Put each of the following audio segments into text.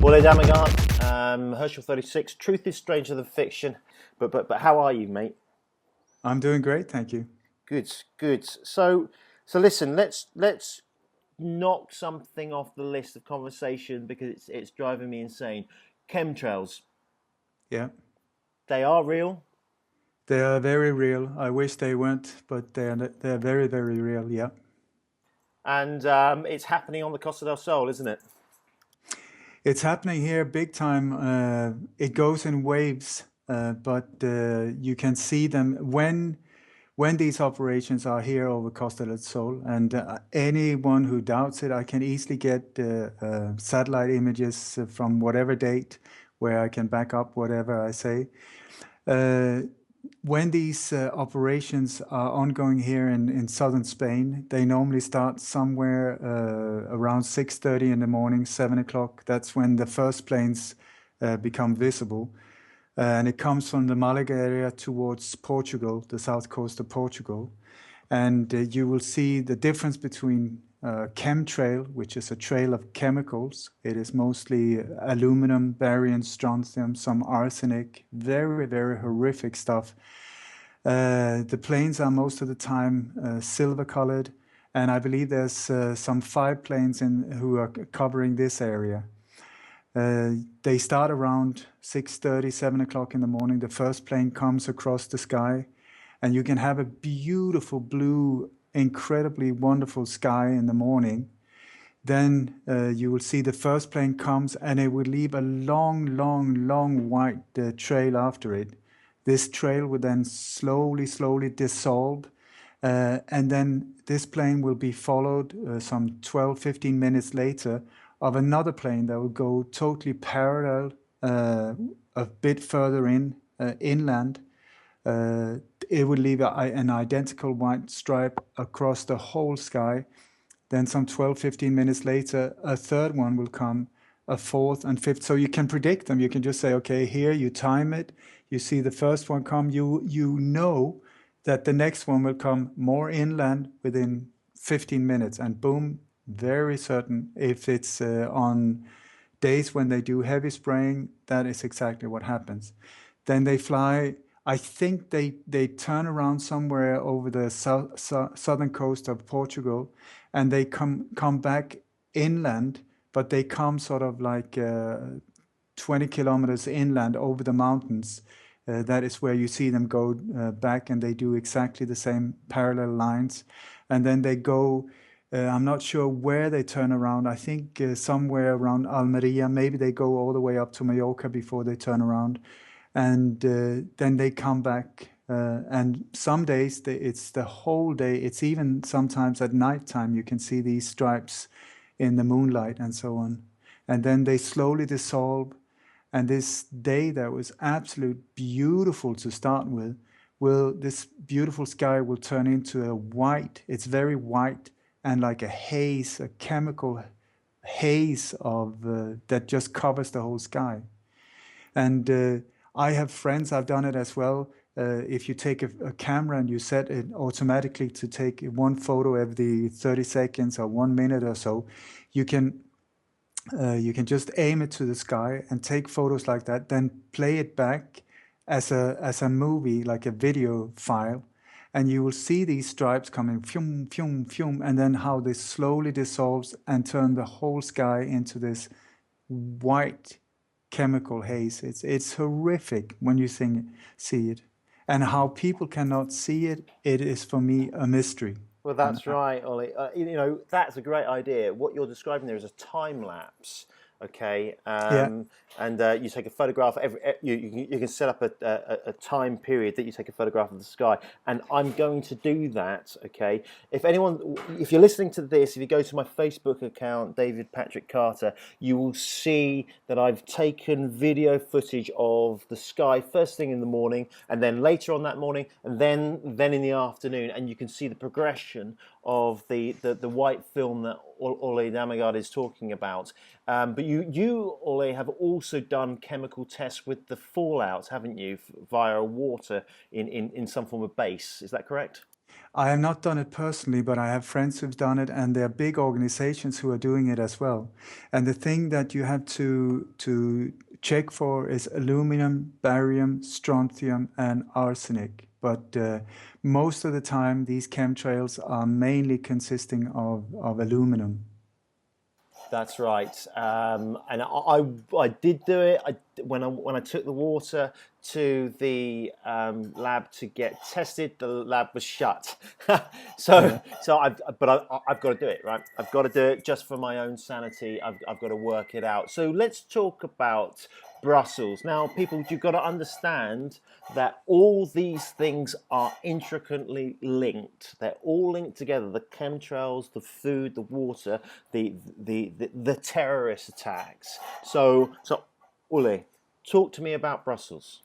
Ole Dammegard, Herschel 36. Truth is stranger than fiction. But how are you, mate? I'm doing great, thank you. Good, good. So listen. Let's knock something off the list of conversation because it's driving me insane. Chemtrails. Yeah, They are real, they are very real. I wish they weren't, but they're very, very real. Yeah, and it's happening on the Costa del Sol, isn't it? it's happening here big time. It goes in waves, but you can see them when these operations are here over Costa del Sol. And anyone who doubts it, I can easily get satellite images from whatever date where I can back up whatever I say. Uh, when these operations are ongoing here in southern Spain, they normally start somewhere around 6:30 in the morning, 7 o'clock. That's when the first planes become visible. And it comes from the Malaga area towards Portugal, the south coast of Portugal. And you will see the difference between chemtrail, which is a trail of chemicals. It is mostly aluminum, barium, strontium, some arsenic, very, very horrific stuff. The planes are most of the time silver colored, and I believe there's some 5 planes who are covering this area. They start around 6:30, 7 o'clock in the morning. The first plane comes across the sky, and you can have a beautiful blue, incredibly wonderful sky in the morning. Then you will see the first plane comes, and it will leave a long, long, long white trail after it. This trail will then slowly, slowly dissolve, and then this plane will be followed some 12, 15 minutes later of another plane that will go totally parallel a bit further inland. Uh, it would leave an identical white stripe across the whole sky. Then some 12, 15 minutes later, a third one will come, a fourth and fifth. So you can predict them. You can just say, okay, here you time it. You see the first one come. You know that the next one will come more inland within 15 minutes. And boom, very certain. If it's on days when they do heavy spraying, that is exactly what happens. Then they fly. I think they turn around somewhere over the southern coast of Portugal, and they come back inland, but they come sort of like 20 kilometers inland over the mountains. That is where you see them go back, and they do exactly the same parallel lines. And then they go, I'm not sure where they turn around. I think somewhere around Almeria. Maybe they go all the way up to Mallorca before they turn around. And then they come back. And some days it's the whole day. It's even sometimes at nighttime you can see these stripes in the moonlight and so on. And then they slowly dissolve. And this day that was absolute beautiful to start with, this beautiful sky will turn into a white. It's very white and like a haze, a chemical haze of that just covers the whole sky. And I have friends, I've done it as well. If you take a camera and you set it automatically to take one photo every 30 seconds or 1 minute or so, you can just aim it to the sky and take photos like that, then play it back as a movie, like a video file, and you will see these stripes coming, fium, fium, fium, and then how this slowly dissolves and turn the whole sky into this white chemical haze. It's horrific when you see it, and how people cannot see it. It is for me a mystery. Well, And that's right, Ollie. That's a great idea. What you're describing there is a time lapse, okay? yeah, And you take a photograph. You can set up a time period that you take a photograph of the sky. And I'm going to do that, okay? If you're listening to this, if you go to my Facebook account, David Patrick Carter, you will see that I've taken video footage of the sky first thing in the morning, and then later on that morning, and then in the afternoon, and you can see the progression of the white film that Ole Dammegard is talking about. But you, Ole, have also done chemical tests with the fallout, haven't you, via water in some form of base? Is that correct? I have not done it personally, but I have friends who've done it, and there are big organizations who are doing it as well. And the thing that you have to check for is aluminum, barium, strontium, and arsenic. But most of the time, these chemtrails are mainly consisting of aluminum. That's right. And I did do it. When I took the water to the lab to get tested, the lab was shut. Yeah. I've got to do it, right? I've got to do it just for my own sanity. I've got to work it out. So let's talk about Brussels. Now, people, you've got to understand that all these things are intricately linked. They're all linked together. The chemtrails, the food, the water, the terrorist attacks. So Ole, talk to me about Brussels.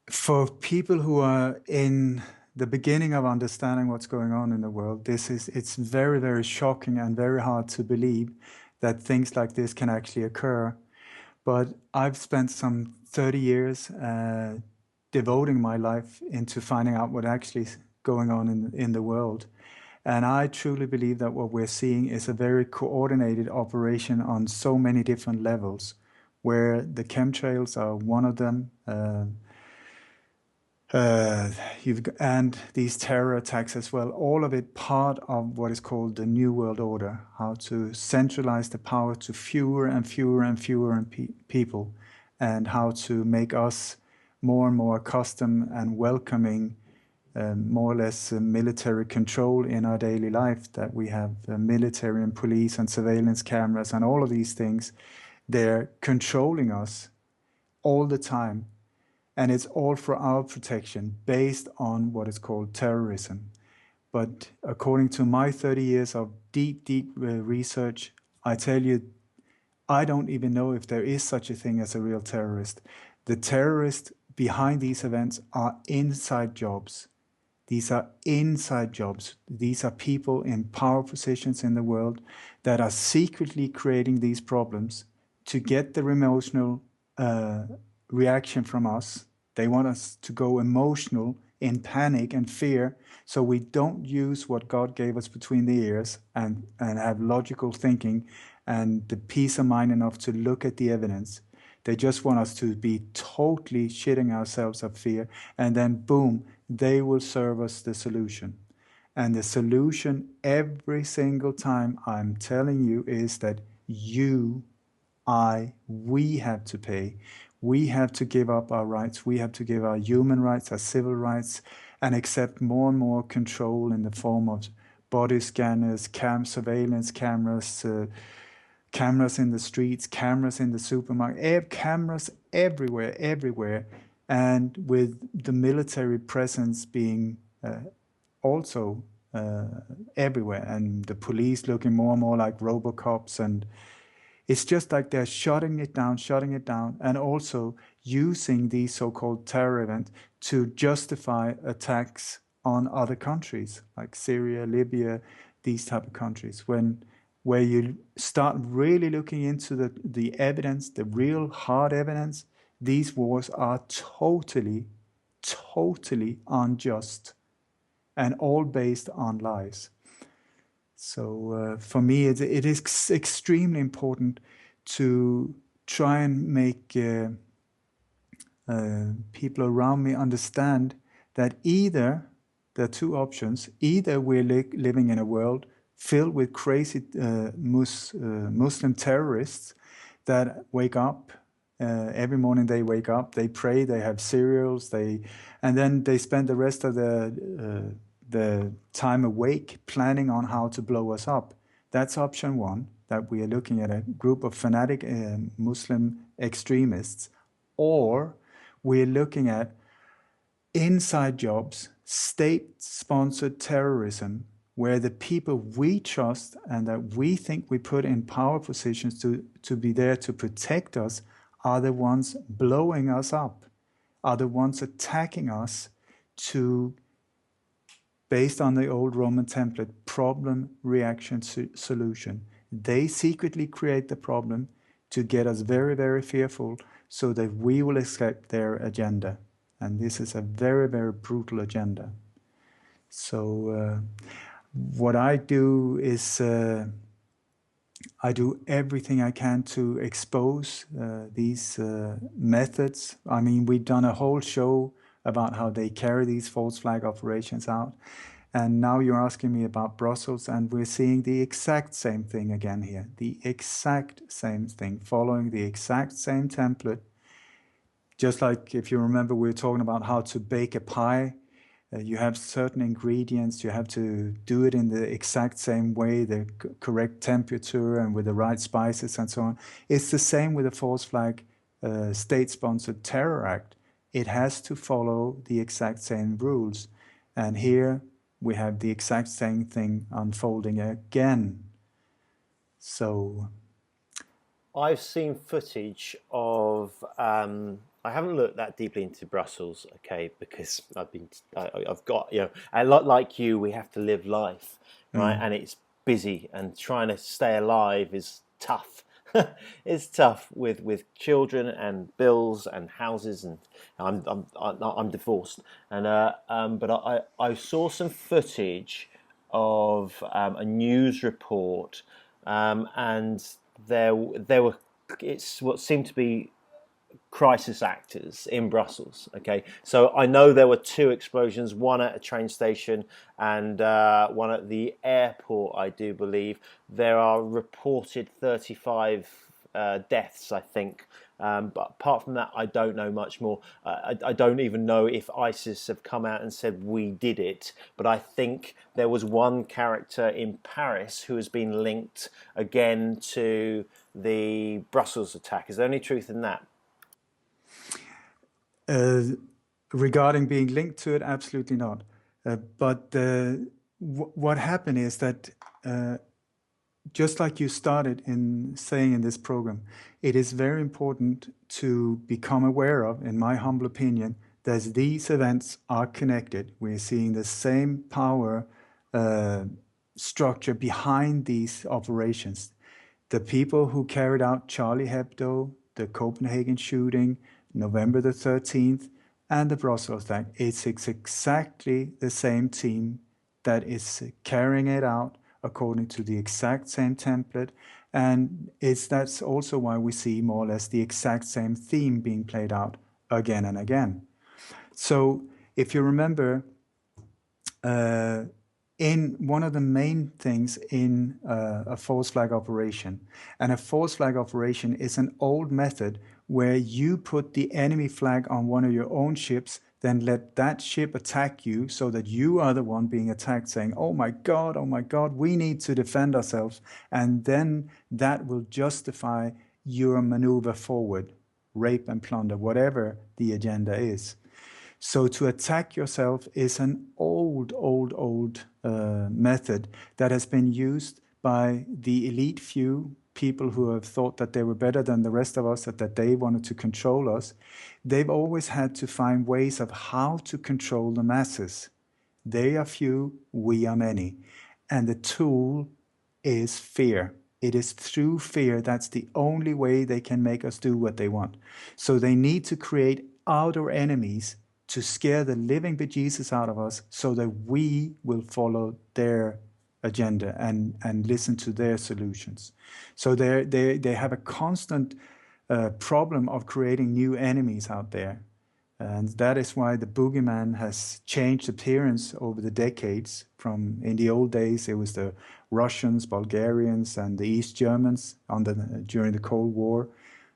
For people who are in the beginning of understanding what's going on in the world, it's very, very shocking and very hard to believe that things like this can actually occur. But I've spent some 30 years devoting my life into finding out what actually is going on in the world. And I truly believe that what we're seeing is a very coordinated operation on so many different levels, where the chemtrails are one of them. Uh, and these terror attacks as well, all of it part of what is called the New World Order, how to centralize the power to fewer and fewer and fewer people, and how to make us more and more accustomed and welcoming more or less military control in our daily life, that we have military and police and surveillance cameras and all of these things. They're controlling us all the time. And it's all for our protection based on what is called terrorism. But according to my 30 years of deep, deep research, I tell you, I don't even know if there is such a thing as a real terrorist. The terrorists behind these events are inside jobs. These are inside jobs. These are people in power positions in the world that are secretly creating these problems to get the emotional reaction from us. They want us to go emotional in panic and fear, so we don't use what God gave us between the ears and have logical thinking and the peace of mind enough to look at the evidence. They just want us to be totally shitting ourselves of fear, and then boom, they will serve us the solution. And the solution every single time, I'm telling you, is that we have to pay. We have to give up our rights. We have to give our human rights, our civil rights, and accept more and more control in the form of body scanners, surveillance cameras, cameras in the streets, cameras in the supermarket, cameras everywhere. And with the military presence being also everywhere, and the police looking more and more like RoboCops, and it's just like they're shutting it down, and also using these so-called terror events to justify attacks on other countries like Syria, Libya, these type of countries. Where you start really looking into the evidence, the real hard evidence, these wars are totally unjust and all based on lies. So for me, it is extremely important to try and make people around me understand that either there are two options: either we're living in a world filled with crazy Muslim terrorists that wake up every morning. They wake up, they pray, they have cereals, and then they spend the rest of the time awake planning on how to blow us up. That's option one, that we are looking at a group of fanatic Muslim extremists. Or we're looking at inside jobs, state-sponsored terrorism, where the people we trust and that we think we put in power positions to be there to protect us are the ones blowing us up, are the ones attacking us based on the old Roman template, problem, reaction, solution. They secretly create the problem to get us very, very fearful so that we will accept their agenda. And this is a very, very brutal agenda. So what I do is I do everything I can to expose these methods. I mean, we've done a whole show about how they carry these false flag operations out. And now you're asking me about Brussels, and we're seeing the exact same thing again here. The exact same thing, following the exact same template. Just like if you remember, we were talking about how to bake a pie. You have certain ingredients, you have to do it in the exact same way, the correct temperature and with the right spices and so on. It's the same with the false flag state-sponsored terror act. It has to follow the exact same rules. And here we have the exact same thing unfolding again. So I've seen footage of. I haven't looked that deeply into Brussels, okay, because I've got, a lot like you. We have to live life, right, and it's busy, and trying to stay alive is tough. It's tough with children and bills and houses, and I'm divorced, and but I saw some footage of a news report, and there were, it's what seemed to be crisis actors in Brussels. Okay, so I know there were two explosions, one at a train station and one at the airport, I do believe. There are reported 35 deaths, I think. But apart from that, I don't know much more. I don't even know if ISIS have come out and said we did it. But I think there was one character in Paris who has been linked again to the Brussels attack. Is there any truth in that? Regarding being linked to it, absolutely not. But what happened is that just like you started in saying in this program, it is very important to become aware of, in my humble opinion, that these events are connected. We're seeing the same power structure behind these operations. The people who carried out Charlie Hebdo, the Copenhagen shooting, November the 13th, and the Brussels attack, it's exactly the same team that is carrying it out according to the exact same template. And that's also why we see more or less the exact same theme being played out again and again. So if you remember, in one of the main things in a false flag operation, and a false flag operation is an old method where you put the enemy flag on one of your own ships, then let that ship attack you so that you are the one being attacked, saying, oh my God, we need to defend ourselves. And then that will justify your maneuver forward, rape and plunder, whatever the agenda is. So to attack yourself is an old method that has been used by the elite few, people who have thought that they were better than the rest of us, that they wanted to control us. They've always had to find ways of how to control the masses. They are few, we are many. And the tool is fear. It is through fear. That's the only way they can make us do what they want. So they need to create outer enemies to scare the living bejesus out of us so that we will follow their agenda and listen to their solutions. So they have a constant problem of creating new enemies out there. And that is why the boogeyman has changed appearance over the decades. From in the old days, it was the Russians, Bulgarians, and the East Germans during the Cold War.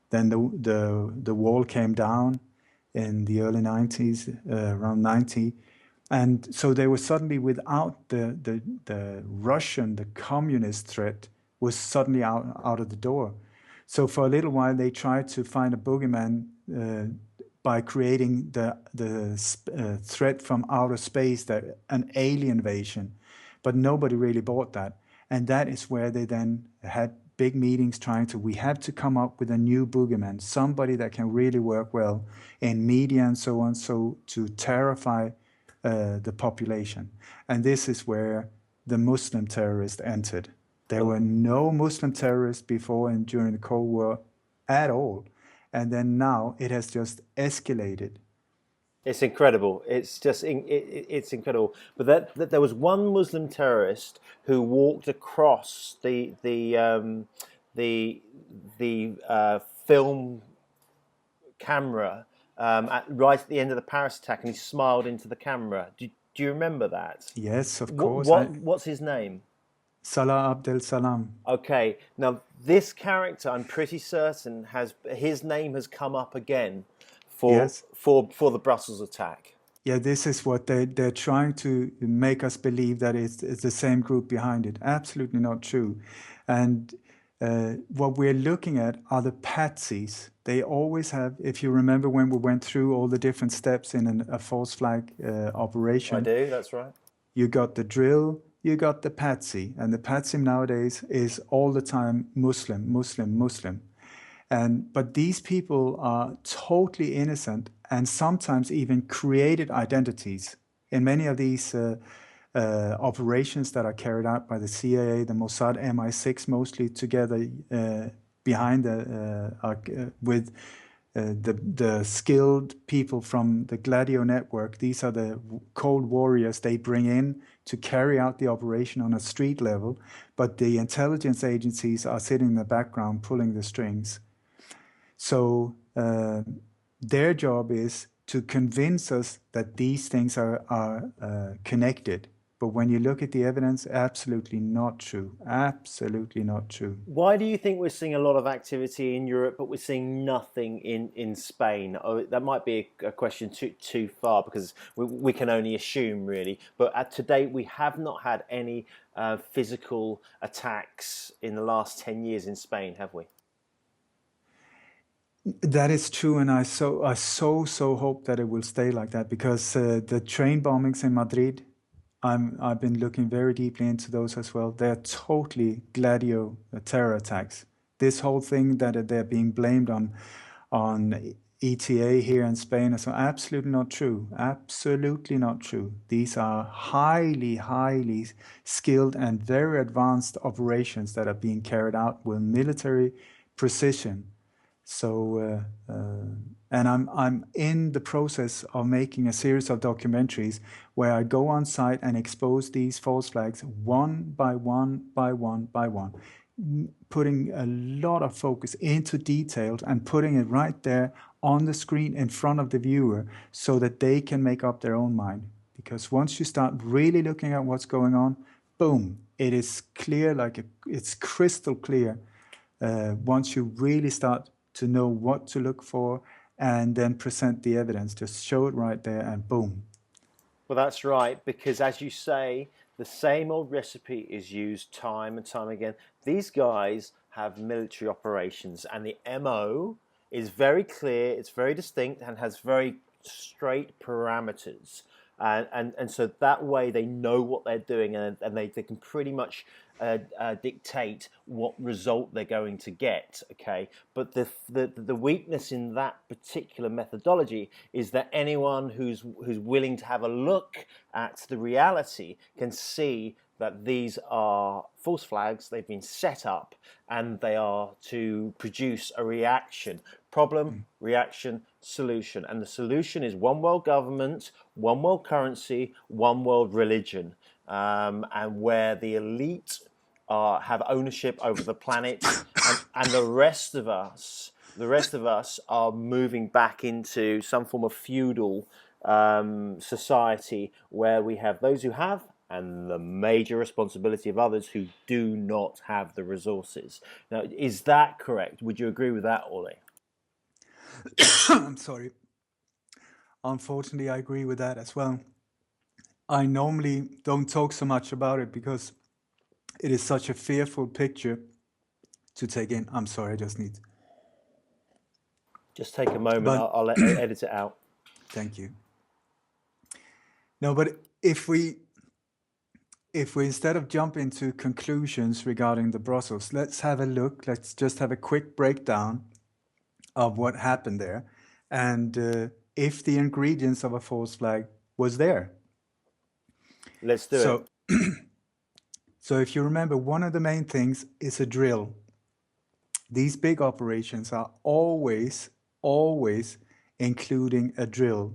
Then the wall came down in the early 90s, around 90. And so they were suddenly without the Russian, the communist threat was suddenly out of the door. So for a little while, they tried to find a boogeyman by creating the threat from outer space, an alien invasion. But nobody really bought that. And that is where they then had big meetings we have to come up with a new boogeyman, somebody that can really work well in media and so on, so to terrify the population. And this is where the Muslim terrorists entered. There were no Muslim terrorists before and during the Cold War at all. And then now it has just escalated. It's incredible. It's just it's incredible. But that there was one Muslim terrorist who walked across the film camera right at the end of the Paris attack, and he smiled into the camera. Do you remember that? Yes, of What, course. what's his name? Salah Abdel Salam. Okay, now this character, I'm pretty certain, his name has come up again for Yes. for the Brussels attack. Yeah, this is what they're trying to make us believe, that it's the same group behind it. Absolutely not true. And what we're looking at are the patsies. They always have, if you remember when we went through all the different steps in a false flag operation. I do, that's right. You got the drill, you got the patsy. And the patsy nowadays is all the time Muslim, Muslim, Muslim. But these people are totally innocent and sometimes even created identities. In many of these operations that are carried out by the CIA, the Mossad, MI6, mostly together behind with the skilled people from the Gladio network. These are the cold warriors they bring in to carry out the operation on a street level, but the intelligence agencies are sitting in the background pulling the strings. So their job is to convince us that these things are connected. But when you look at the evidence, absolutely not true. Absolutely not true. Why do you think we're seeing a lot of activity in Europe, but we're seeing nothing in Spain? Oh, that might be a question too far, because we can only assume, really. But to date, we have not had any physical attacks in the last 10 years in Spain, have we? That is true, and I so hope that it will stay like that, because the train bombings in Madrid, I've been looking very deeply into those as well. They're totally Gladio terror attacks. This whole thing that they're being blamed on ETA here in Spain is absolutely not true. Absolutely not true. These are highly skilled and very advanced operations that are being carried out with military precision. So, and I'm in the process of making a series of documentaries where I go on site and expose these false flags one by one, putting a lot of focus into details and putting it right there on the screen in front of the viewer so that they can make up their own mind. Because once you start really looking at what's going on, boom, it is clear, it's crystal clear. Once you really start to know what to look for and then present the evidence, just show it right there and boom. Well, that's right, because as you say, the same old recipe is used time and time again. These guys have military operations, and the MO is very clear, it's very distinct, and has very straight parameters. And so that way they know what they're doing, and they can pretty much dictate what result they're going to get. Okay, but the weakness in that particular methodology is that anyone who's willing to have a look at the reality can see that these are false flags. They've been set up, and they are to produce a reaction. Problem, reaction, solution. And the solution is one world government, one world currency, one world religion. And where the elite have ownership over the planet, and the rest of us are moving back into some form of feudal society where we have those who have, and the major responsibility of others who do not have the resources. Now, is that correct? Would you agree with that, Ole? I'm sorry. Unfortunately, I agree with that as well. I normally don't talk so much about it because it is such a fearful picture to take in. I'm sorry, I just need. Just take a moment. But I'll edit it out. thank you. No, but if we instead of jump into conclusions regarding the Brussels, let's have a look. Let's just have a quick breakdown of what happened there, and if the ingredients of a false flag was there. Let's do it. So if you remember, one of the main things is a drill. These big operations are always including a drill.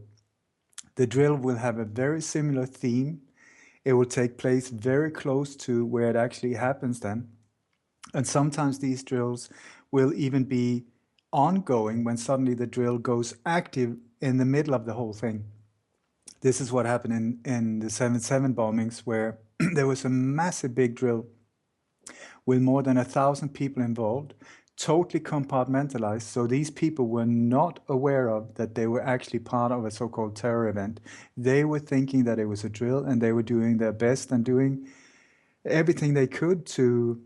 The drill will have a very similar theme. It will take place very close to where it actually happens then. And sometimes these drills will even be ongoing when suddenly the drill goes active in the middle of the whole thing. This is what happened in the 7/7 bombings, where there was a massive big drill with more than 1,000 people involved, totally compartmentalized. So these people were not aware of that they were actually part of a so-called terror event. They were thinking that it was a drill, and they were doing their best and doing everything they could to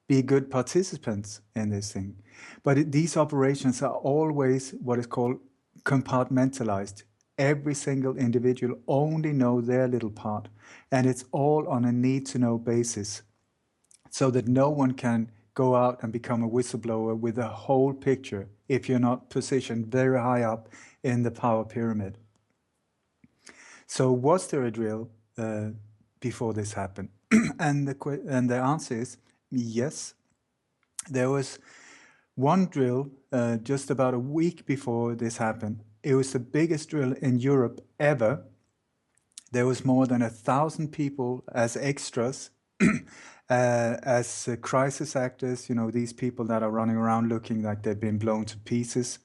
be good participants in this thing. But these operations are always what is called compartmentalized. Every single individual only know their little part, and it's all on a need-to-know basis, so that no one can go out and become a whistleblower with a whole picture if you're not positioned very high up in the power pyramid. So was there a drill before this happened? and the answer is yes. There was one drill just about a week before this happened. It was the biggest drill in Europe ever. There was more than 1,000 people as extras, as crisis actors, these people that are running around looking like they've been blown to pieces.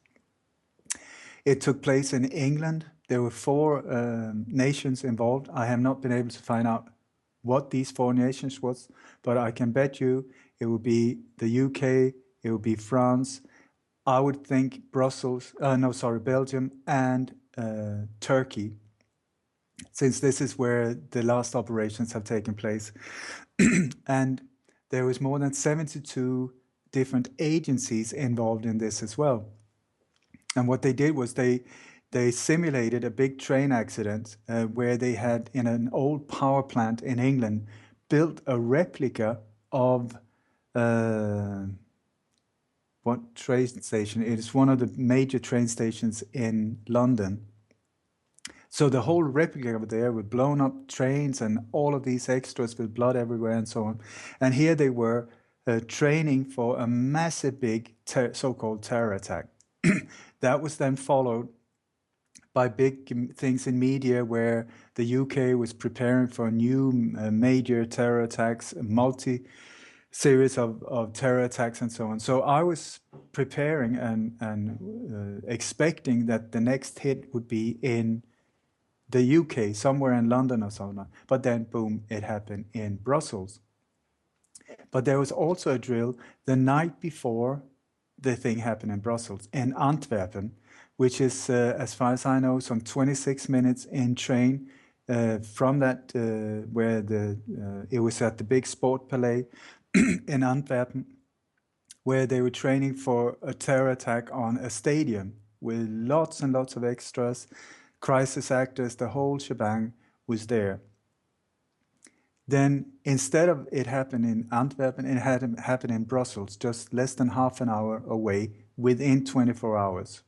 It took place in England. There were 4 nations involved. I have not been able to find out what these 4 nations was, but I can bet you it would be the UK, it would be France, I would think Belgium and Turkey, since this is where the last operations have taken place. And there was more than 72 different agencies involved in this as well. And what they did was they simulated a big train accident where they had, in an old power plant in England, built a replica of what train station? It is one of the major train stations in London. So the whole replica over there with blown up trains and all of these extras with blood everywhere and so on. And here they were training for a massive big so-called terror attack. That was then followed by big things in media where the UK was preparing for new major terror attacks, multi-series of terror attacks and so on. So I was preparing and expecting that the next hit would be in the UK, somewhere in London or something. But then, boom, it happened in Brussels. But there was also a drill the night before the thing happened in Brussels, in Antwerpen, which is, as far as I know, some 26 minutes in train from that, where it was at the big sport palais in Antwerpen, where they were training for a terror attack on a stadium with lots and lots of extras, crisis actors, the whole shebang was there. Then instead of it happening in Antwerpen, it had happened in Brussels, just less than half an hour away, within 24 hours.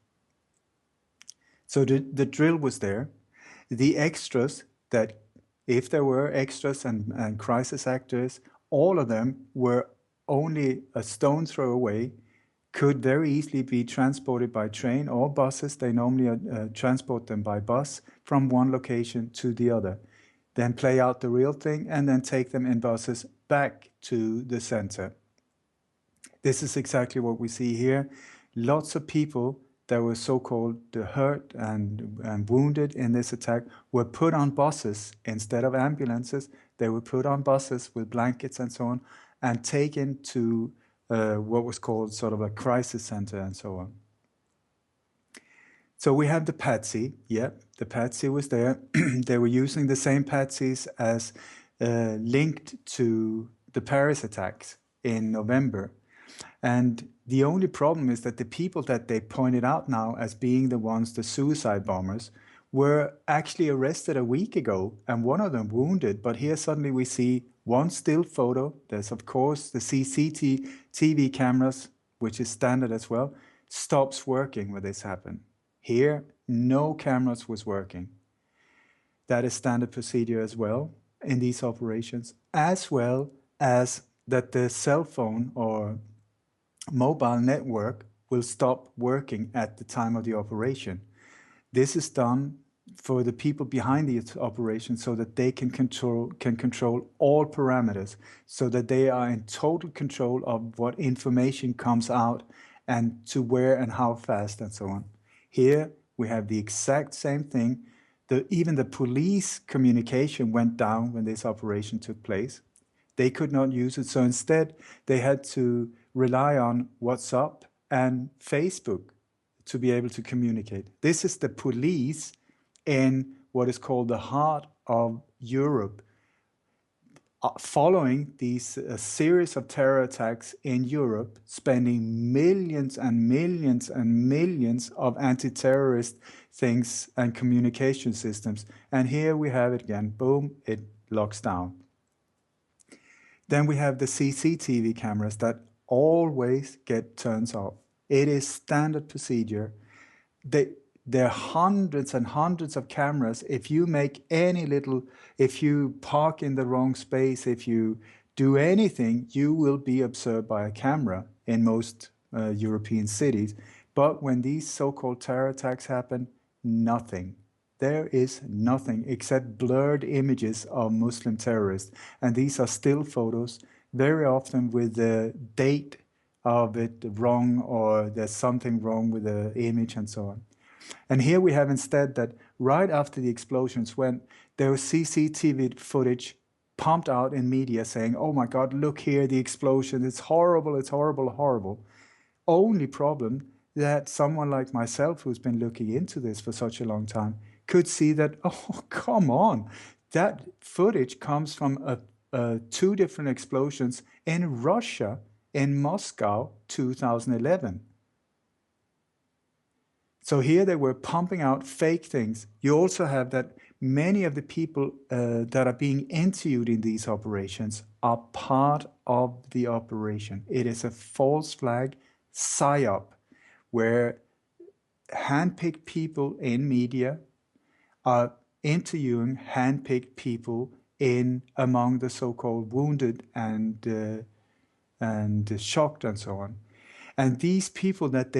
So the drill was there. The extras, that if there were extras and crisis actors, all of them were only a stone's throw away, could very easily be transported by train or buses. They normally transport them by bus from one location to the other, then play out the real thing and then take them in buses back to the center. This is exactly what we see here. Lots of people that were so-called hurt and wounded in this attack were put on buses instead of ambulances. They were put on buses with blankets and so on and taken to what was called sort of a crisis center and so on. So we have the Patsy. Yep, the Patsy was there. They were using the same Patsies as linked to the Paris attacks in November. And the only problem is that the people that they pointed out now as being the ones, the suicide bombers, were actually arrested a week ago and one of them wounded. But here suddenly we see one still photo. There's, of course, the CCTV cameras, which is standard as well, stops working when this happened. Here, no cameras was working. That is standard procedure as well in these operations, as well as that the cell phone or mobile network will stop working at the time of the operation. This is done for the people behind the operation, so that they can control all parameters, so that they are in total control of what information comes out and to where and how fast and so on. Here we have the exact same thing. Even the police communication went down when this operation took place. They could not use it, so instead they had to rely on WhatsApp and Facebook to be able to communicate. This is the police in what is called the heart of Europe, following these series of terror attacks in Europe, spending millions and millions and millions of anti-terrorist things and communication systems. And here we have it again, boom, it locks down. Then we have the CCTV cameras that always get turned off. It is standard procedure. There are hundreds and hundreds of cameras. If you if you park in the wrong space, if you do anything, you will be observed by a camera in most European cities. But when these so-called terror attacks happen, nothing. There is nothing except blurred images of Muslim terrorists. And these are still photos, very often with the date of it wrong, or there's something wrong with the image and so on. And here we have instead that right after the explosions, when there was CCTV footage pumped out in media saying, oh my God, look here, the explosion, it's horrible, horrible. Only problem that someone like myself, who's been looking into this for such a long time, could see that, oh, come on, that footage comes from 2 different explosions in Russia, in Moscow, 2011. So here they were pumping out fake things. You also have that many of the people that are being interviewed in these operations are part of the operation. It is a false flag psyop where handpicked people in media are interviewing handpicked people in among the so-called wounded and shocked and so on. And these people that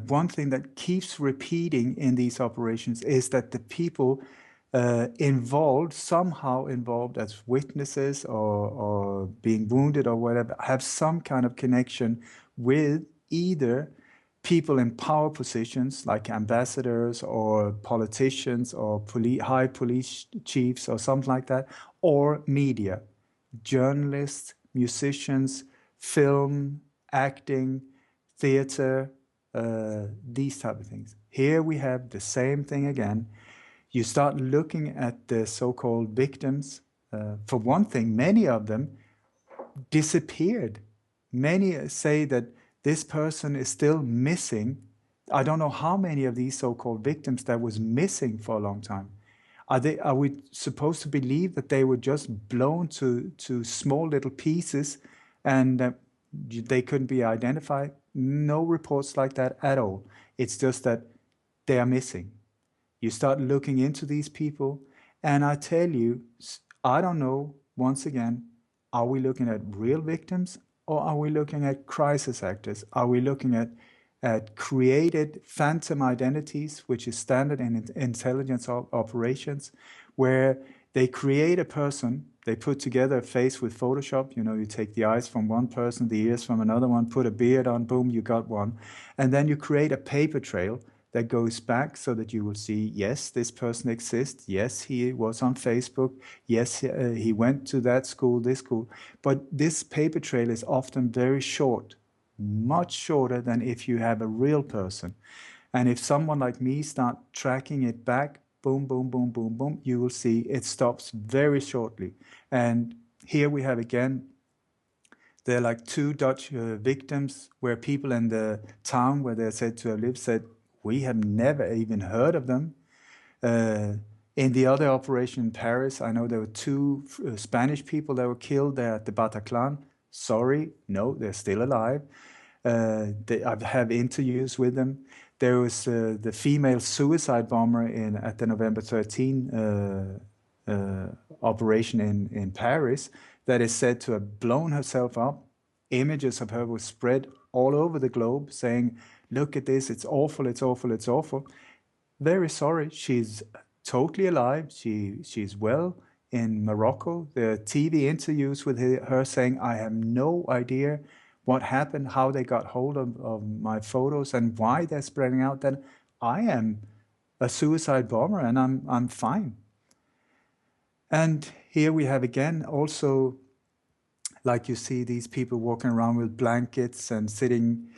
one thing that keeps repeating in these operations is that the people somehow involved as witnesses or being wounded or whatever, have some kind of connection with either people in power positions like ambassadors or politicians or high police chiefs or something like that, or media, journalists, musicians, film, acting, theater, these type of things. Here we have the same thing again. You start looking at the so-called victims. For one thing, many of them disappeared. Many say that this person is still missing. I don't know how many of these so-called victims that was missing for a long time. Are we supposed to believe that they were just blown to small little pieces and they couldn't be identified? No reports like that at all. It's just that they are missing. You start looking into these people, and I tell you, I don't know, once again, are we looking at real victims or are we looking at crisis actors? Are we looking at created phantom identities, which is standard in intelligence operations, where they create a person, they put together a face with Photoshop. You take the eyes from one person, the ears from another one, put a beard on, boom, you got one. And then you create a paper trail that goes back so that you will see, yes, this person exists. Yes, he was on Facebook. Yes, he went to that school, this school. But this paper trail is often very short, much shorter than if you have a real person. And if someone like me start tracking it back, boom, boom, boom, boom, boom, you will see it stops very shortly. And here we have again, there are like 2 Dutch victims where people in the town where they're said to have lived said, we have never even heard of them. In the other operation in Paris, I know there were 2 Spanish people that were killed there at the Bataclan. Sorry, no, they're still alive. I have interviews with them. There was the female suicide bomber at the November 13 operation in Paris that is said to have blown herself up. Images of her were spread all over the globe saying, look at this, it's awful, it's awful, it's awful. very sorry. She's totally alive. She's well in Morocco. The TV interviews with her saying, I have no idea what happened, how they got hold of my photos and why they're spreading out. That I am a suicide bomber and I'm fine. And here we have again also, like you see these people walking around with blankets and sitting.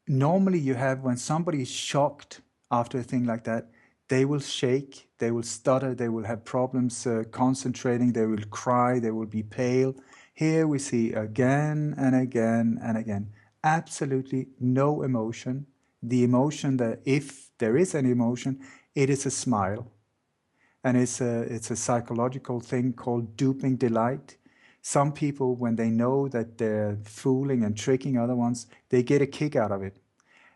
Normally you have, when somebody is shocked after a thing like that, they will shake, they will stutter, they will have problems concentrating, they will cry, they will be pale. Here we see again and again and again, absolutely no emotion. The emotion, that if there is any emotion, it is a smile. And it's a psychological thing called duping delight. Some people, when they know that they're fooling and tricking other ones, they get a kick out of it.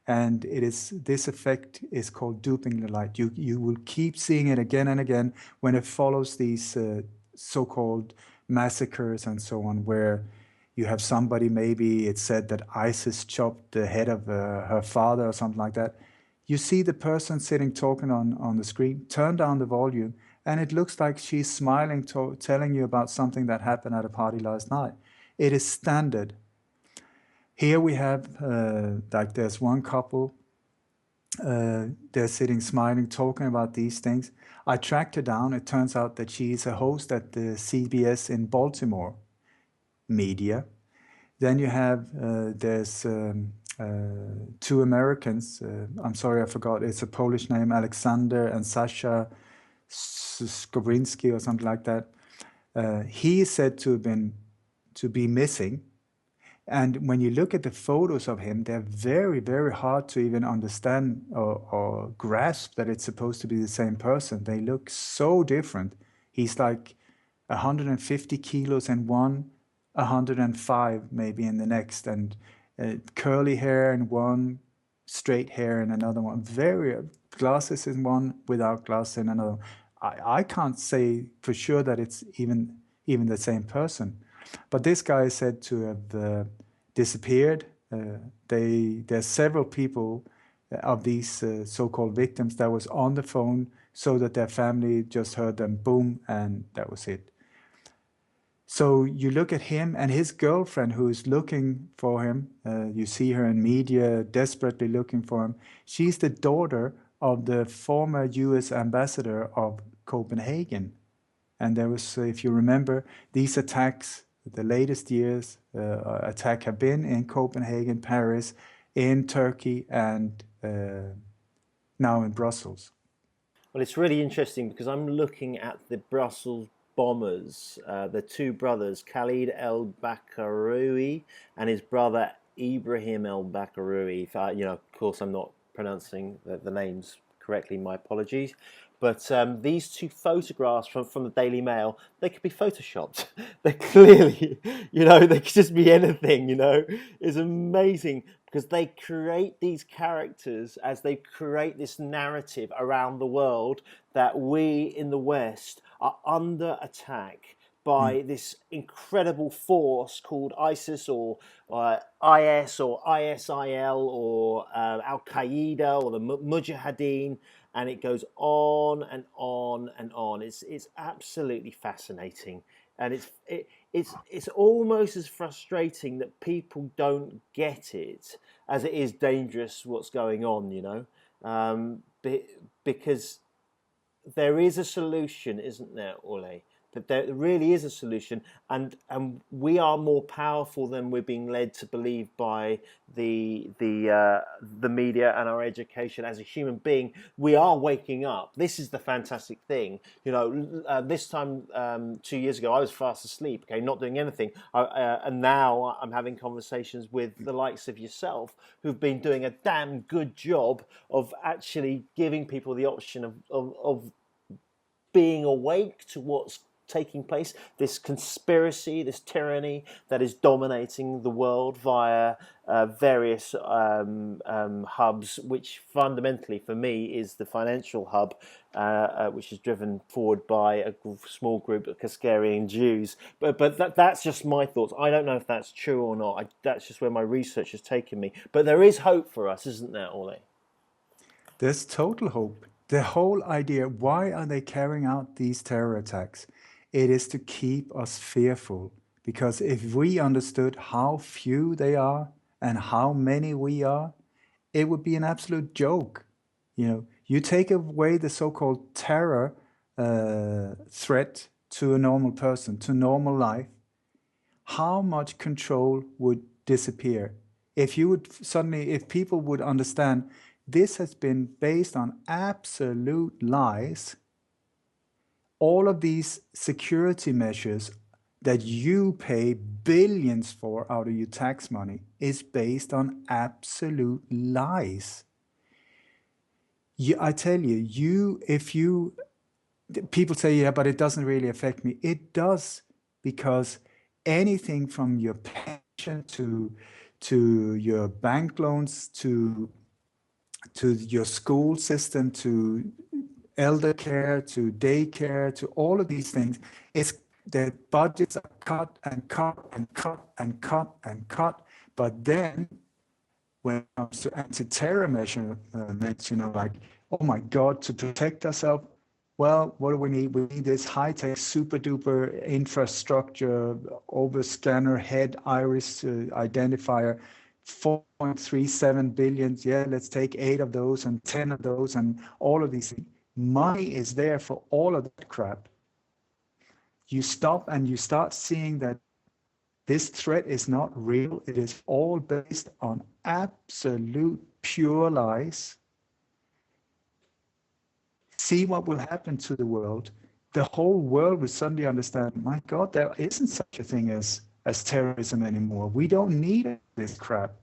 And it is, this effect is called duping delight. You will keep seeing it again and again when it follows these so-called massacres and so on, where you have somebody, maybe it's said that ISIS chopped the head of her father or something like that. You see the person sitting talking on the screen, turn down the volume, and it looks like she's smiling, telling you about something that happened at a party last night. It is standard. Here we have, like there's one couple, they're sitting smiling, talking about these things. I tracked her down. It turns out that she's a host at the CBS in Baltimore media. Then you have, there's two Americans. I'm sorry, I forgot. It's a Polish name, Alexander and Sasha Skowrinski or something like that. He is said to be missing. And when you look at the photos of him, they're very, very hard to even understand or grasp that it's supposed to be the same person. They look so different. He's like 150 kilos in one, 105 maybe in the next, and curly hair in one, straight hair in another one. Very glasses in one, without glasses in another. I can't say for sure that it's even the same person. But this guy is said to have disappeared. There's several people of these so-called victims that was on the phone, so that their family just heard them, boom, and that was it. So you look at him and his girlfriend, who is looking for him. You see her in media, desperately looking for him. She's the daughter of the former U.S. ambassador of Copenhagen. And there was, if you remember, these attacks, the latest years attack have been in Copenhagen, Paris, in Turkey, and now in Brussels. Well, it's really interesting because I'm looking at the Brussels bombers, the two brothers, Khalid El Bakaroui and his brother Ibrahim El Bakaroui. Of course, I'm not pronouncing the names correctly. My apologies. But these two photographs from the Daily Mail, they could be photoshopped. They're clearly, they could just be anything, It's amazing because they create these characters as they create this narrative around the world that we in the West are under attack by this incredible force called ISIS or IS or ISIL or Al-Qaeda or the Mujahideen. And it goes on and on and on. It's absolutely fascinating, and it's almost as frustrating that people don't get it as it is dangerous what's going on. Because there is a solution, isn't there, Ole? That there really is a solution, and we are more powerful than we're being led to believe by the media and our education. As a human being, we are waking up. This is the fantastic thing. This time 2 years ago, I was fast asleep, not doing anything, and now I'm having conversations with the likes of yourself, who've been doing a damn good job of actually giving people the option of being awake to what's taking place, this conspiracy, this tyranny that is dominating the world via various hubs, which fundamentally for me is the financial hub, which is driven forward by a small group of Kaskarian Jews. But that's just my thoughts. I don't know if that's true or not. That's just where my research has taken me. But there is hope for us, isn't there, Ole? There's total hope. The whole idea, why are they carrying out these terror attacks? It is to keep us fearful. Because if we understood how few they are and how many we are, it would be an absolute joke. You take away the so-called terror threat to a normal person, to normal life, how much control would disappear? If people would understand this has been based on absolute lies, all of these security measures that you pay billions for out of your tax money is based on absolute lies. I tell you, people say, yeah, but it doesn't really affect me. It does, because anything from your pension to your bank loans to your school system to elder care to daycare to all of these things, the budgets are cut and cut and cut and cut and cut. But then when it comes to anti-terror measurements, like, oh my God, to protect ourselves, well, what do we need? We need this high-tech, super-duper infrastructure, over-scanner, head iris identifier, 4.37 billion. Yeah, let's take 8 of those and 10 of those and all of these things. Money is there for all of that crap. You stop and you start seeing that this threat is not real. It is all based on absolute pure lies. See what will happen to the world. The whole world will suddenly understand, my God, there isn't such a thing as terrorism anymore. We don't need this crap.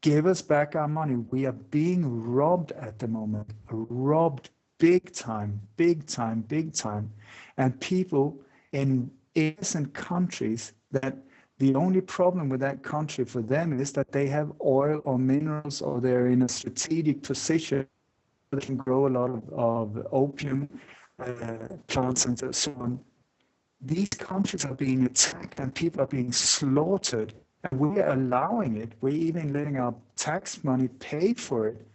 Give us back our money. We are being robbed at the moment. Robbed big time, big time, big time. And people in innocent countries that the only problem with that country for them is that they have oil or minerals, or they're in a strategic position. They can grow a lot of opium plants and so on. These countries are being attacked and people are being slaughtered, and we are allowing it. We're even letting our tax money pay for it,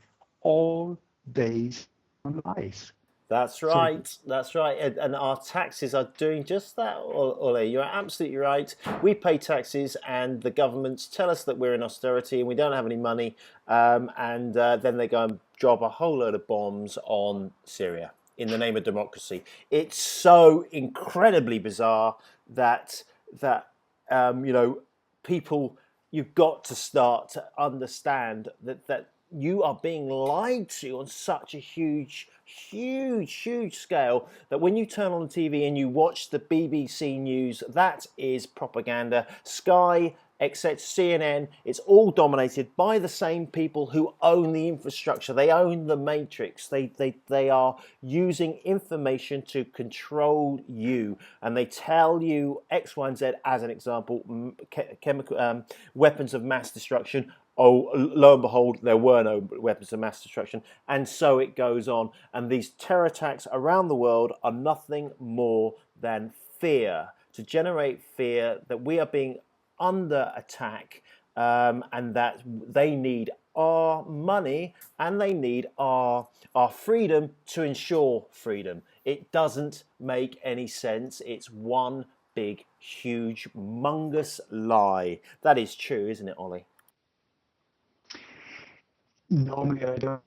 all based on lies. That's right. That's right. And our taxes are doing just that, Ole. You're absolutely right. We pay taxes, and the governments tell us that we're in austerity and we don't have any money. And then they go and drop a whole load of bombs on Syria in the name of democracy. It's so incredibly bizarre that people, you've got to start to understand that you are being lied to on such a huge scale that when you turn on the TV and you watch the BBC News, that is propaganda. Sky, etc., CNN, it's all dominated by the same people who own the infrastructure. They own the matrix. They are using information to control you, and they tell you X, Y, and Z. As an example, chemical weapons of mass destruction. Oh, lo and behold, there were no weapons of mass destruction. And so it goes on. And these terror attacks around the world are nothing more than fear, to generate fear that we are being under attack, and that they need our money and they need our freedom to ensure freedom. It doesn't make any sense. It's one big, huge, humongous lie. That is true, isn't it, Ollie? Normally, I don't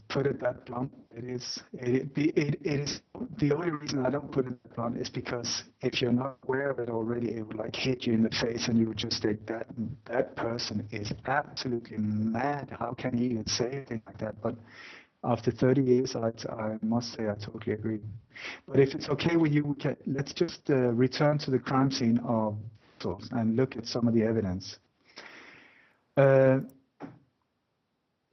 put it that blunt. It is the only reason I don't put it that blunt is because if you're not aware of it already, it would like hit you in the face, and you would just think that person is absolutely mad. How can he even say anything like that? But after 30 years, I must say I totally agree. But if it's okay with you, let's just return to the crime scene of and look at some of the evidence.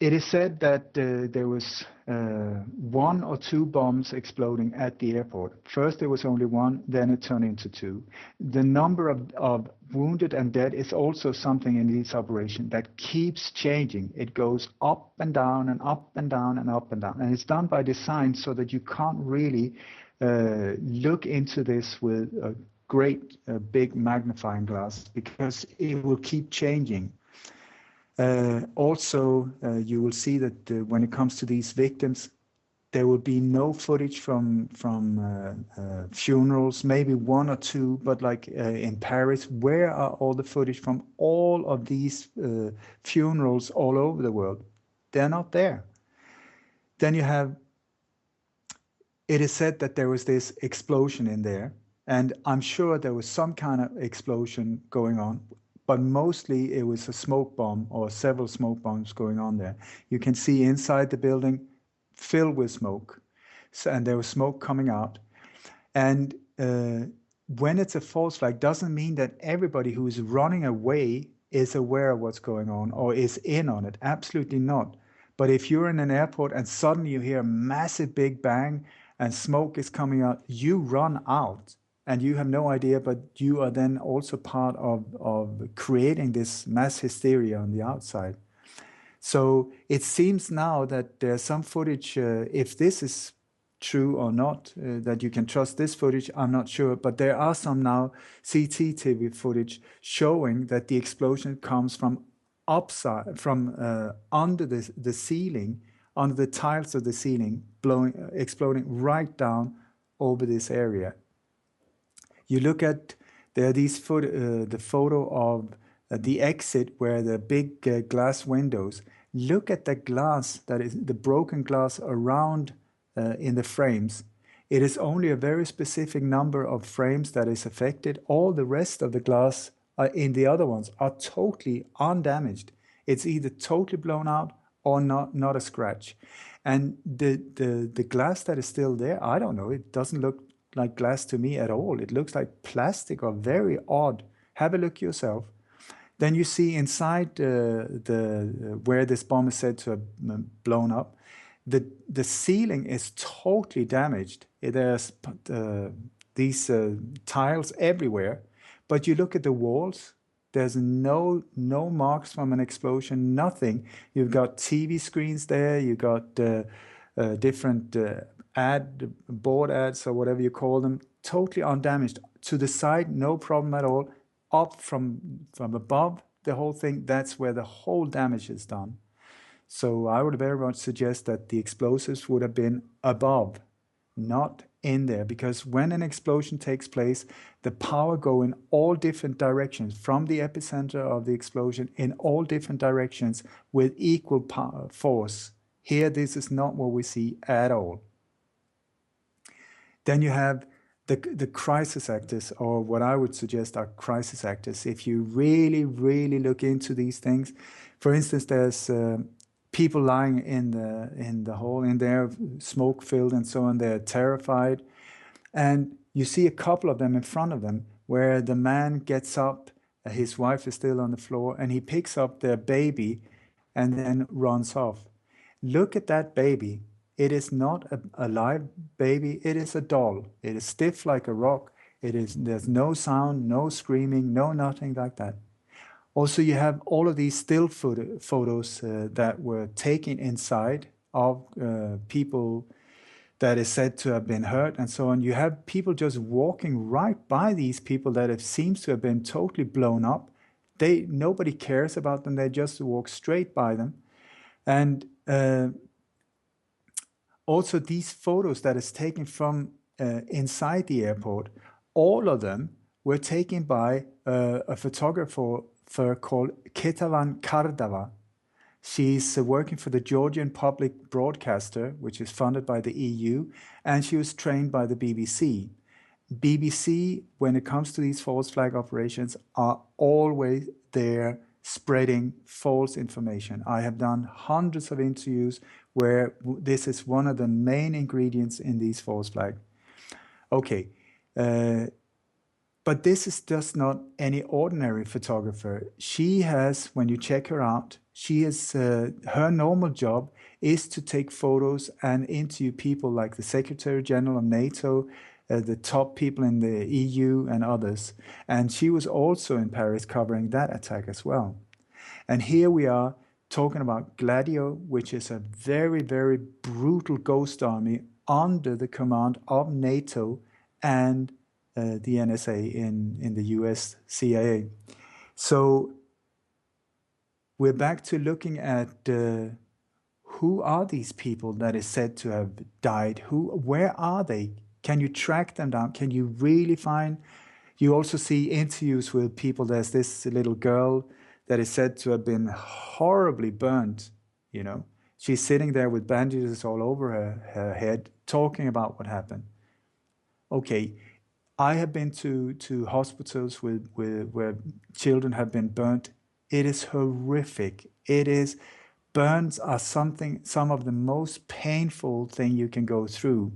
It is said that there was 1 or 2 bombs exploding at the airport. First there was only 1, then it turned into 2. The number of wounded and dead is also something in this operation that keeps changing. It goes up and down and up and down and up and down. And it's done by design so that you can't really look into this with a great big magnifying glass, because it will keep changing. Also, you will see that when it comes to these victims, there will be no footage from funerals, maybe one or two, but like in Paris, where are all the footage from all of these funerals all over the world? They're not there. Then you have, it is said that there was this explosion in there, and I'm sure there was some kind of explosion going on, but mostly it was a smoke bomb or several smoke bombs going on there. You can see inside the building filled with smoke, and there was smoke coming out. And when it's a false flag, doesn't mean that everybody who is running away is aware of what's going on or is in on it. Absolutely not. But if you're in an airport and suddenly you hear a massive big bang and smoke is coming out, you run out and you have no idea, but you are then also part of creating this mass hysteria on the outside. So it seems now that there's some footage, if this is true or not, that you can trust this footage, I'm not sure. But there are some now CCTV footage showing that the explosion comes from upside, from under the ceiling, under the tiles of the ceiling, exploding right down over this area. You look at, there are these the photo of the exit where the big glass windows. Look at the glass, that is the broken glass around in the frames. It is only a very specific number of frames that is affected. All the rest of the glass in the other ones are totally undamaged. It's either totally blown out or not a scratch. And the glass that is still there, I don't know, it doesn't look like glass to me at all. It looks like plastic or very odd. Have a look yourself. Then you see inside where this bomb is said to have blown up, the ceiling is totally damaged. There's these tiles everywhere, but you look at the walls, there's no marks from an explosion, nothing. You've got TV screens there, you've got different board ads or whatever you call them, totally undamaged. To the side, no problem at all. Up from above, the whole thing, that's where the whole damage is done. So I would very much suggest that the explosives would have been above, not in there, because when an explosion takes place, the power go in all different directions from the epicenter of the explosion in all different directions with equal power, force. Here, this is not what we see at all. Then you have the crisis actors, or what I would suggest are crisis actors. If you really, really look into these things, for instance, there's people lying in the hole in there, smoke filled and so on. They're terrified, and you see a couple of them in front of them where the man gets up, his wife is still on the floor, and he picks up their baby and then runs off. Look at that baby. It is not a live baby, it is a doll. It is stiff like a rock. There's no sound, no screaming, no nothing like that. Also, you have all of these still photos that were taken inside of people that is said to have been hurt and so on. You have people just walking right by these people that it seems to have been totally blown up. Nobody cares about them, they just walk straight by them. And also these photos that is taken from inside the airport, all of them were taken by a photographer called Ketavan Kardava. She's working for the Georgian public broadcaster, which is funded by the EU, and she was trained by the BBC. BBC, when it comes to these false flag operations, are always there spreading false information. I have done hundreds of interviews where this is one of the main ingredients in these false flags. Okay, but this is just not any ordinary photographer. She has, when you check her out, she has, her normal job is to take photos and interview people like the Secretary General of NATO, the top people in the EU and others. And she was also in Paris covering that attack as well. And here we are talking about Gladio, which is a very, very brutal ghost army under the command of NATO and the NSA in the US CIA. So we're back to looking at who are these people that is said to have died? Where are they? Can you track them down? Can you really find? You also see interviews with people. There's this little girl that is said to have been horribly burned. You know, she's sitting there with bandages all over her head, talking about what happened. Okay, I have been to hospitals where children have been burnt. It is horrific. It is burns are some of the most painful thing you can go through.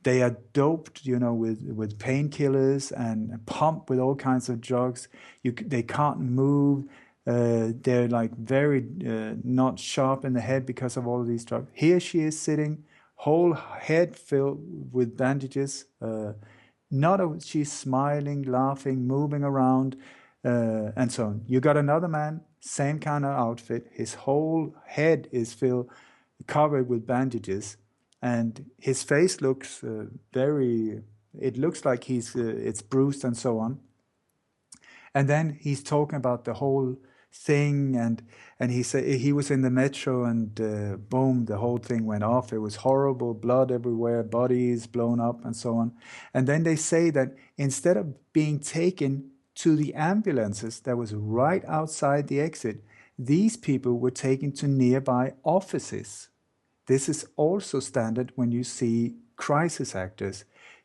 They are doped, with painkillers and pumped with all kinds of drugs. They can't move. They're like very not sharp in the head because of all of these drugs. Here she is sitting, whole head filled with bandages. She's smiling, laughing, moving around, and so on. You got another man, same kind of outfit. His whole head is covered with bandages, and his face looks it looks like it's bruised and so on. And then he's talking about the whole thing, and he said he was in the metro, and boom, the whole thing went off. It was horrible, blood everywhere, bodies blown up, and so on. And then they say that instead of being taken to the ambulances that was right outside the exit, these people were taken to nearby offices. This is also standard when you see crisis actors.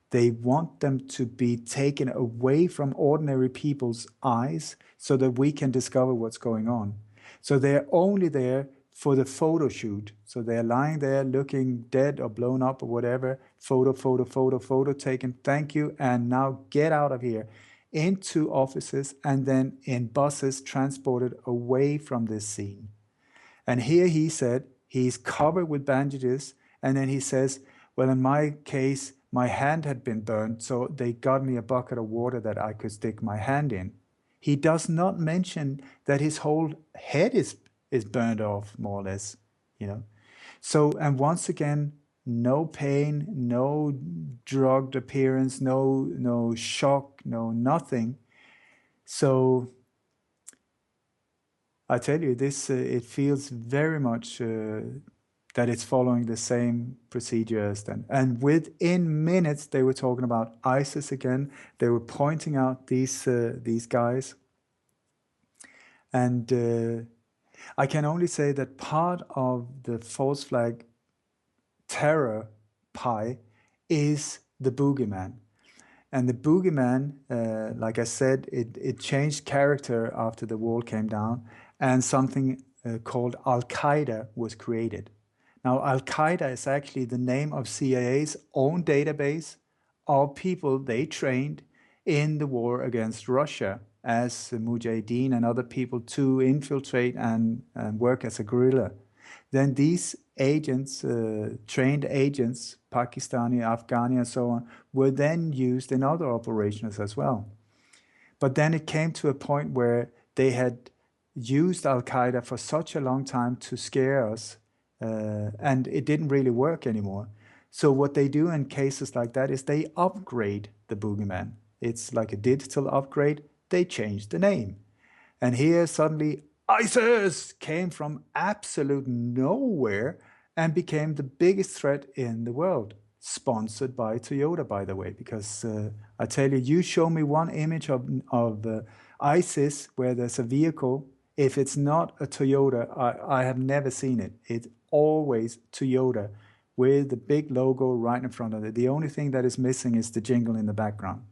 They want them to be taken away from ordinary people's eyes so that we can discover what's going on. So they're only there for the photo shoot. So they're lying there looking dead or blown up or whatever. Photo taken. Thank you. And now get out of here. Into offices and then in buses transported away from this scene. And here he said he's covered with bandages. And then he says, well, in my case, my hand had been burned, so they got me a bucket of water that I could stick my hand in. He does not mention that his whole head is burned off, more or less, So, and once again, no pain, no drugged appearance, no shock, no nothing. So, I tell you, this it feels very much that it's following the same procedure as then. And within minutes, they were talking about ISIS again. They were pointing out these guys. And I can only say that part of the false flag terror pie is the boogeyman. And the boogeyman, like I said, it changed character after the wall came down, and something called Al-Qaeda was created. Now, Al-Qaeda is actually the name of CIA's own database of people they trained in the war against Russia as Mujahideen and other people to infiltrate and work as a guerrilla. Then these agents, trained agents, Pakistani, Afghani, and so on, were then used in other operations as well. But then it came to a point where they had used Al-Qaeda for such a long time to scare us, and it didn't really work anymore. So what they do in cases like that is they upgrade the boogeyman. It's like a digital upgrade. They change the name. And here suddenly ISIS came from absolute nowhere and became the biggest threat in the world. Sponsored by Toyota, by the way, because I tell you, you show me one image of ISIS where there's a vehicle. If it's not a Toyota, I have never seen it. It's always Toyota with the big logo right in front of it. The only thing that is missing is the jingle in the background.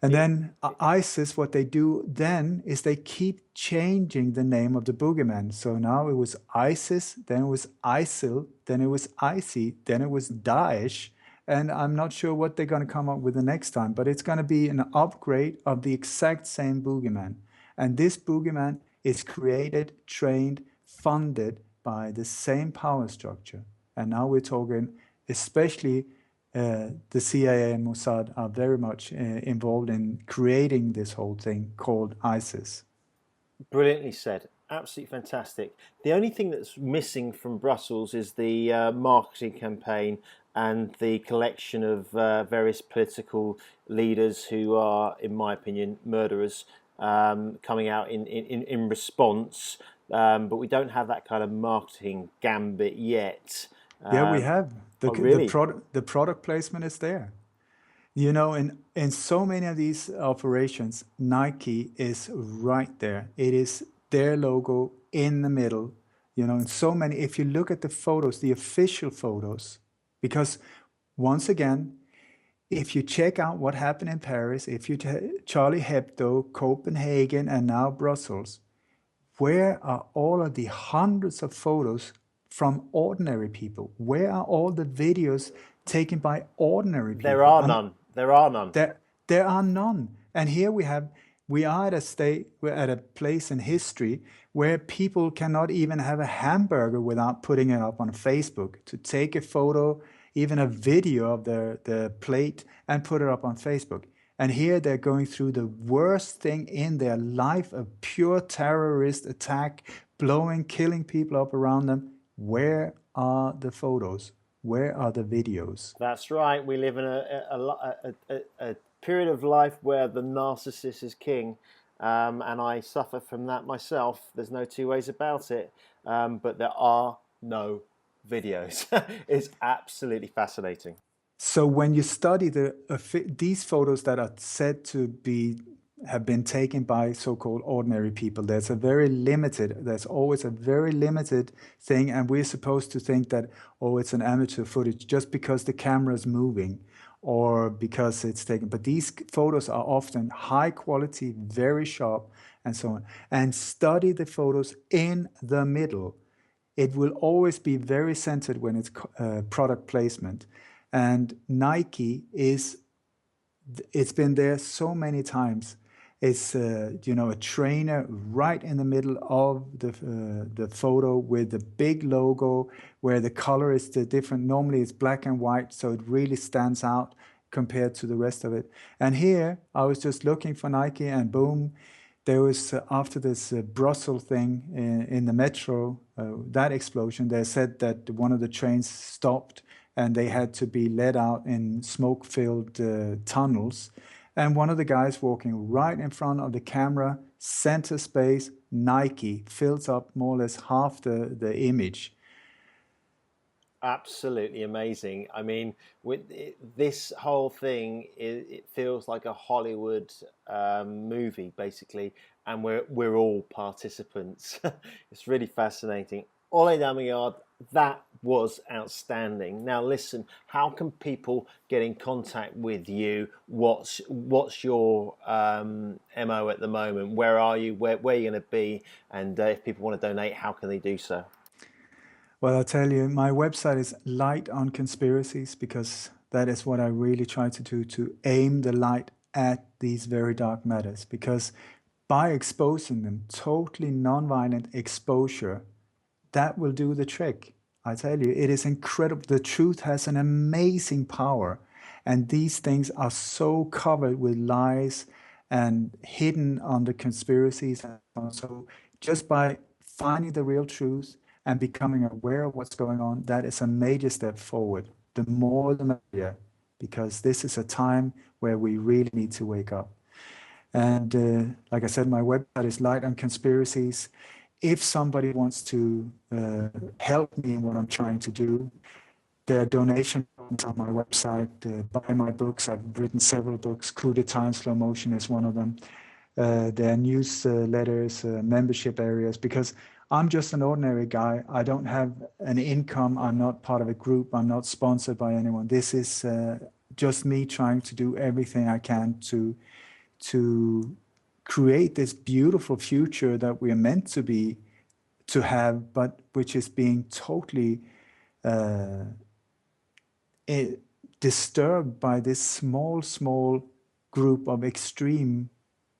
And then ISIS, what they do then is they keep changing the name of the boogeyman. So now it was ISIS, then it was ISIL, then it was IC, then it was Daesh. And I'm not sure what they're going to come up with the next time, but it's going to be an upgrade of the exact same boogeyman. And this boogeyman is created, trained, funded by the same power structure. And now we're talking, especially the CIA and Mossad are very much involved in creating this whole thing called ISIS. Brilliantly said. Absolutely fantastic. The only thing that's missing from Brussels is the marketing campaign and the collection of various political leaders who are, in my opinion, murderers, coming out in response but we don't have that kind of marketing gambit yet. Yeah, we have Oh, really? the product placement is there. You know, in so many of these operations, Nike is right there. It is their logo in the middle. You know, in so many, if you look at the photos, the official photos, because once again, if you check out what happened in Paris, if you Charlie Hebdo, Copenhagen, and now Brussels, where are all of the hundreds of photos from ordinary people? Where are all the videos taken by ordinary There people? are none. There are none. There are none. And here we are at a state, we're at a place in history where people cannot even have a hamburger without putting it up on Facebook, to take a photo, even a video of the plate and put it up on Facebook. And here they're going through the worst thing in their life, a pure terrorist attack, killing people up around them. Where are the photos? Where are the videos? That's right. We live in a period of life where the narcissist is king, and I suffer from that myself. There's no two ways about it. But there are no videos. It's absolutely fascinating. So when you study these photos that are said to have been taken by so-called ordinary people, there's always a very limited thing, and we're supposed to think that, oh, it's an amateur footage just because the camera is moving or because it's taken. But these photos are often high quality, very sharp, and so on. And study the photos in the middle. It will always be very centered when it's product placement. And Nike it's been there so many times. It's a trainer right in the middle of the photo with the big logo where the color is the different. Normally it's black and white, so it really stands out compared to the rest of it. And here I was just looking for Nike, and boom, there was after this Brussels thing in the metro, that explosion. They said that one of the trains stopped and they had to be let out in smoke-filled tunnels. And one of the guys walking right in front of the camera, center space, Nike, fills up more or less half the image. Absolutely amazing. I mean, this whole thing, it feels like a Hollywood movie, basically, and we're all participants. It's really fascinating. Ole Dammegard, that was outstanding. Now, listen, how can people get in contact with you? What's your MO at the moment? Where are you? Where are you going to be? And if people want to donate, how can they do so? Well, I'll tell you, my website is Light on Conspiracies, because that is what I really try to do, to aim the light at these very dark matters. Because by exposing them, totally non-violent exposure, that will do the trick. I tell you, it is incredible. The truth has an amazing power. And these things are so covered with lies and hidden under conspiracies. So just by finding the real truth and becoming aware of what's going on, that is a major step forward. The more the merrier, because this is a time where we really need to wake up. And like I said, my website is Light on Conspiracies. If somebody wants to help me in what I'm trying to do, there are donation buttons on my website. Buy my books. I've written several books. Coup d'etat in slow motion is one of them. There are newsletters, membership areas, because I'm just an ordinary guy. I don't have an income. I'm not part of a group. I'm not sponsored by anyone. This is just me trying to do everything I can to create this beautiful future that we are meant to have, but which is being totally disturbed by this small group of extreme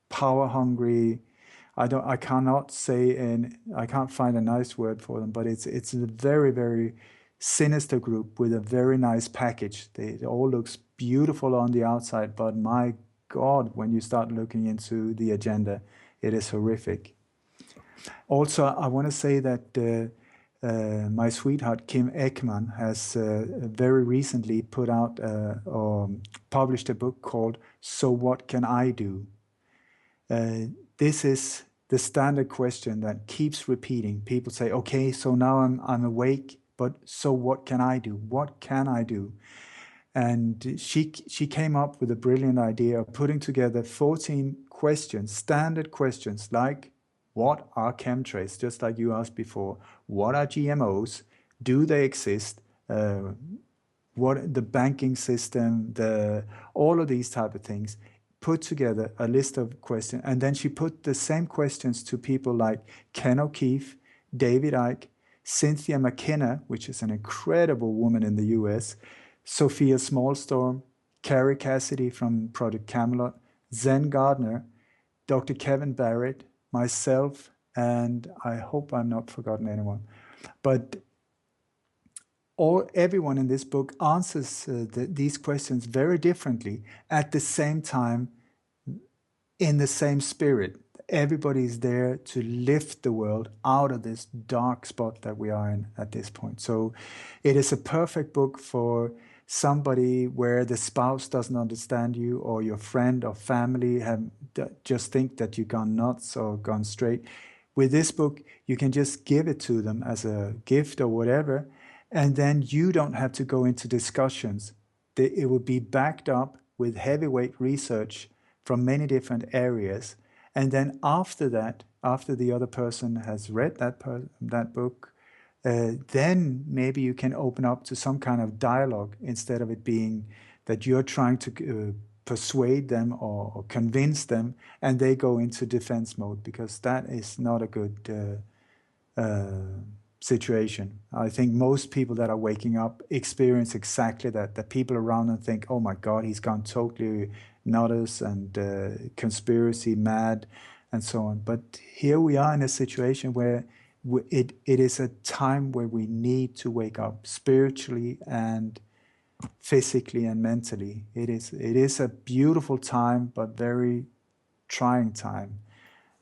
power hungry. I cannot say, and I can't find a nice word for them, but it's a very, very sinister group with a very nice package. It all looks beautiful on the outside, but my God, when you start looking into the agenda, it is horrific. Also, I want to say that my sweetheart Kim Ekman has very recently put out or published a book called "So What Can I Do?" This is the standard question that keeps repeating. People say, okay, so now I'm awake, but so what can I do? What can I do? And she came up with a brilliant idea of putting together 14 questions, standard questions, like what are chemtrails, just like you asked before. What are GMOs? Do they exist? What the banking system, all of these type of things. Put together a list of questions, and then she put the same questions to people like Ken O'Keefe, David Icke, Cynthia McKenna, which is an incredible woman in the US, Sophia Smallstorm, Carrie Cassidy from Project Camelot, Zen Gardner, Dr. Kevin Barrett, myself, and I hope I'm not forgotten anyone. But everyone in this book answers these questions very differently, at the same time, in the same spirit. Everybody is there to lift the world out of this dark spot that we are in at this point. So it is a perfect book for somebody where the spouse doesn't understand you, or your friend or family just think that you've gone nuts or gone straight. With this book, you can just give it to them as a gift or whatever, and then you don't have to go into discussions. It will be backed up with heavyweight research from many different areas. And then after that, after the other person has read that book, then maybe you can open up to some kind of dialogue, instead of it being that you're trying to persuade them or convince them, and they go into defense mode, because that is not a good situation. I think most people that are waking up experience exactly that people around them think, oh my God, he's gone totally nutters and conspiracy mad and so on. But here we are in a situation where it is a time where we need to wake up spiritually and physically and mentally. It is a beautiful time, but very trying time.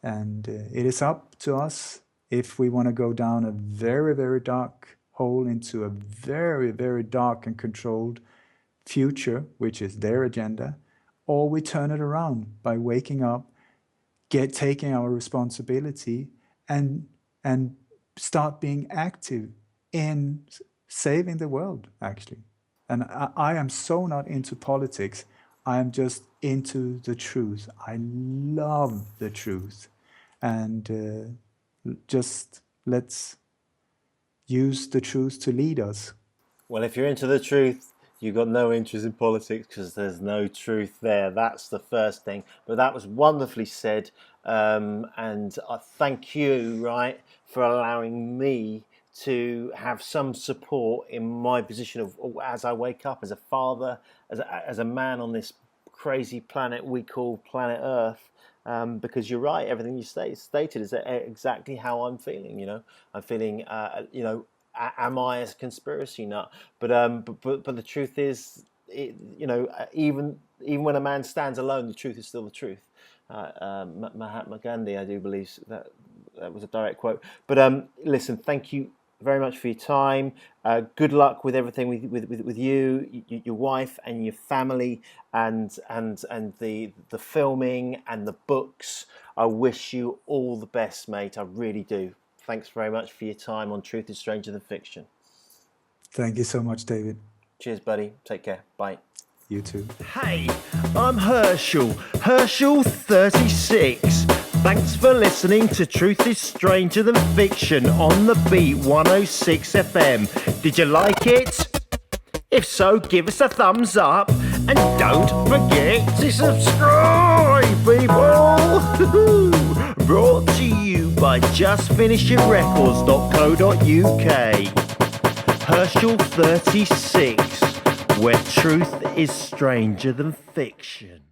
And it is up to us if we want to go down a very, very dark hole into a very, very dark and controlled future, which is their agenda, or we turn it around by waking up, taking our responsibility, and start being active in saving the world, actually. And I am so not into politics. I am just into the truth. I love the truth. And just let's use the truth to lead us. Well, if you're into the truth, you've got no interest in politics, because there's no truth there. That's the first thing. But that was wonderfully said. And I thank you, right, for allowing me to have some support in my position of, as I wake up, as a father, as a man on this crazy planet we call planet Earth. Because you're right, everything you stated is exactly how I'm feeling. You know, I'm feeling, am I a conspiracy nut? But the truth is, even when a man stands alone, the truth is still the truth. Mahatma Gandhi, I do believe that was a direct quote. But listen, thank you very much for your time. Good luck with everything with you, your wife, and your family, and the filming and the books. I wish you all the best, mate. I really do. Thanks very much for your time on Truth is Stranger Than Fiction. Thank you so much, David. Cheers, buddy. Take care. Bye. You too. Hey, I'm Herschel 36. Thanks for listening to Truth is Stranger Than Fiction on the Beat 106 FM. Did you like it? If so, give us a thumbs up, and don't forget to subscribe, people! Brought to you by justfinishingrecords.co.uk. Herschel 36, where truth is stranger than fiction.